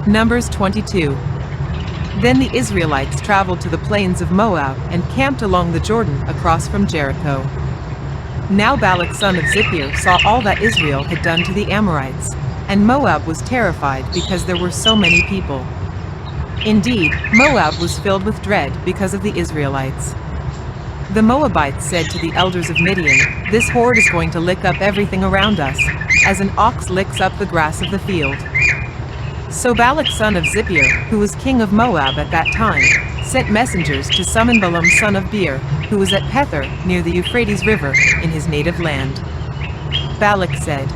Numbers 22. Then the Israelites traveled to the plains of Moab and camped along the Jordan across from Jericho. Now Balak son of Zippor saw all that Israel had done to the Amorites, and Moab was terrified because there were so many people. Indeed, Moab was filled with dread because of the Israelites. The Moabites said to the elders of Midian, "This horde is going to lick up everything around us, as an ox licks up the grass of the field." So Balak son of Zippor, who was king of Moab at that time, sent messengers to summon Balaam son of Beor, who was at Pethor near the Euphrates River in his native land. Balak said,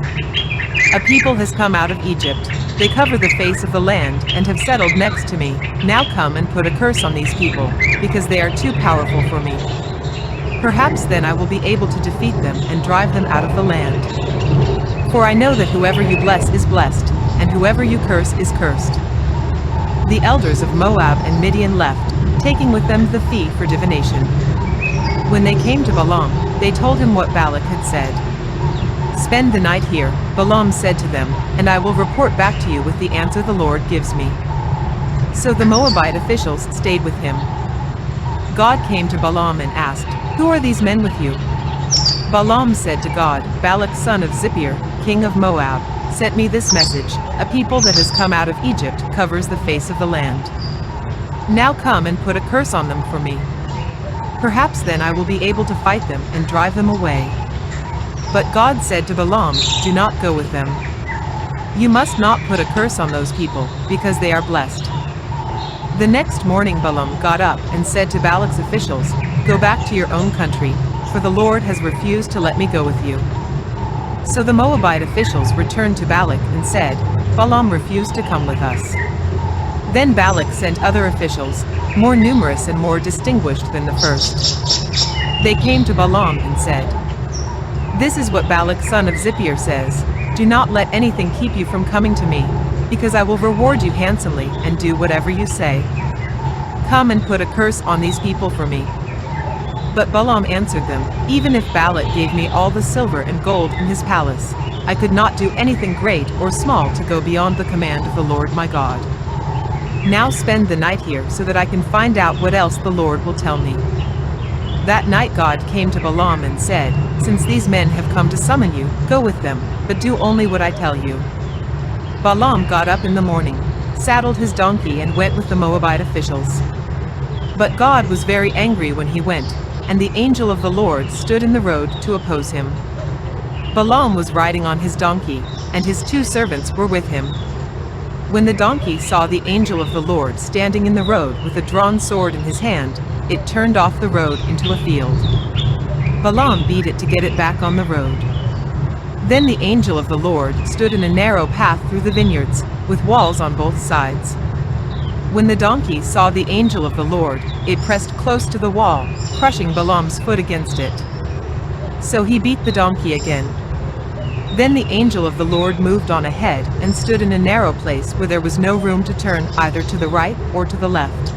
"A people has come out of Egypt. They cover the face of the land and have settled next to me. Now come and put a curse on these people, because they are too powerful for me. Perhaps then I will be able to defeat them and drive them out of the land. For I know that whoever you bless is blessed, and whoever you curse is cursed." The elders of Moab and Midian left, taking with them the fee for divination. When they came to Balaam, they told him what Balak had said. "Spend the night here," Balaam said to them, "and I will report back to you with the answer the Lord gives me." So the Moabite officials stayed with him. God came to Balaam and asked, "Who are these men with you?" Balaam said to God, "Balak son of Zippor, king of Moab, sent me this message: a people that has come out of Egypt covers the face of the land. Now come and put a curse on them for me. Perhaps then I will be able to fight them and drive them away." But God said to Balaam, "Do not go with them. You must not put a curse on those people, because they are blessed." The next morning Balaam got up and said to Balak's officials, "Go back to your own country, for the Lord has refused to let me go with you." So the Moabite officials returned to Balak and said, "Balaam refused to come with us." Then Balak sent other officials, more numerous and more distinguished than the first. They came to Balaam and said, "This is what Balak son of Zippor says: Do not let anything keep you from coming to me, because I will reward you handsomely and do whatever you say. Come and put a curse on these people for me." But Balaam answered them, "Even if Balak gave me all the silver and gold in his palace, I could not do anything great or small to go beyond the command of the Lord my God. Now spend the night here so that I can find out what else the Lord will tell me." That night God came to Balaam and said, "Since these men have come to summon you, go with them, but do only what I tell you." Balaam got up in the morning, saddled his donkey and went with the Moabite officials. But God was very angry when he went, and the angel of the Lord stood in the road to oppose him. Balaam was riding on his donkey, and his 2 servants were with him. When the donkey saw the angel of the Lord standing in the road with a drawn sword in his hand, it turned off the road into a field. Balaam beat it to get it back on the road. Then the angel of the Lord stood in a narrow path through the vineyards, with walls on both sides. When the donkey saw the angel of the Lord, it pressed close to the wall, crushing Balaam's foot against it. So he beat the donkey again. Then the angel of the Lord moved on ahead and stood in a narrow place where there was no room to turn either to the right or to the left.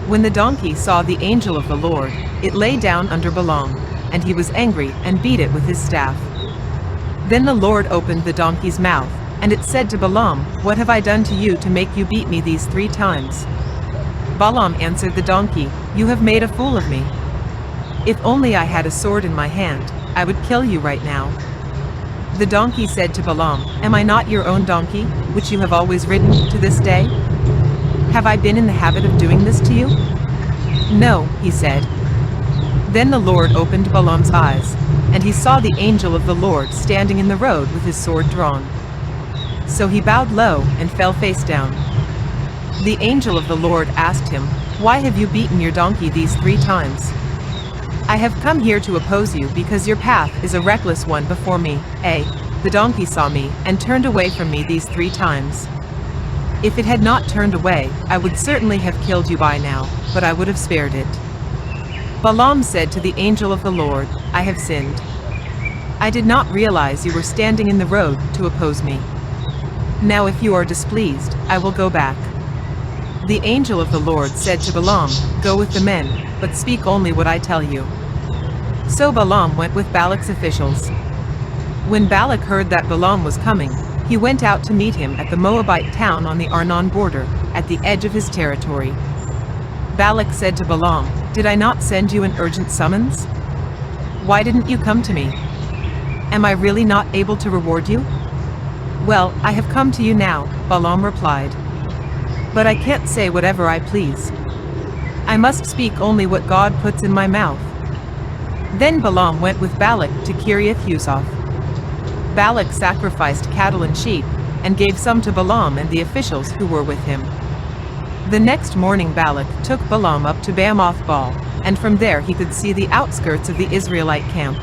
When the donkey saw the angel of the Lord, it lay down under Balaam, and he was angry and beat it with his staff. Then the Lord opened the donkey's mouth, and it said to Balaam, "What have I done to you to make you beat me these 3 times?" Balaam answered the donkey, "You have made a fool of me. If only I had a sword in my hand, I would kill you right now." The donkey said to Balaam, "Am I not your own donkey, which you have always ridden to this day? Have I been in the habit of doing this to you?" "No," he said. Then the Lord opened Balaam's eyes, and he saw the angel of the Lord standing in the road with his sword drawn. So he bowed low and fell face down. The angel of the Lord asked him, "Why have you beaten your donkey these 3 times?" "I have come here to oppose you because your path is a reckless one before me. The donkey saw me and turned away from me these 3 times. If it had not turned away, I would certainly have killed you by now, but I would have spared it." Balaam said to the angel of the Lord, "I have sinned. I did not realize you were standing in the road to oppose me. Now if you are displeased, I will go back." The angel of the Lord said to Balaam, "Go with the men, but speak only what I tell you." So Balaam went with Balak's officials. When Balak heard that Balaam was coming, He went out to meet him at the Moabite town on the Arnon border, at the edge of his territory. Balak said to Balaam, "Did I not send you an urgent summons? Why didn't you come to me? Am I really not able to reward you?" "Well, I have come to you now," Balaam replied. "But I can't say whatever I please. I must speak only what God puts in my mouth." Then Balaam went with Balak to Kiriath-Huzoth. Balak sacrificed cattle and sheep, and gave some to Balaam and the officials who were with him. The next morning Balak took Balaam up to Bamoth Baal, and from there he could see the outskirts of the Israelite camp.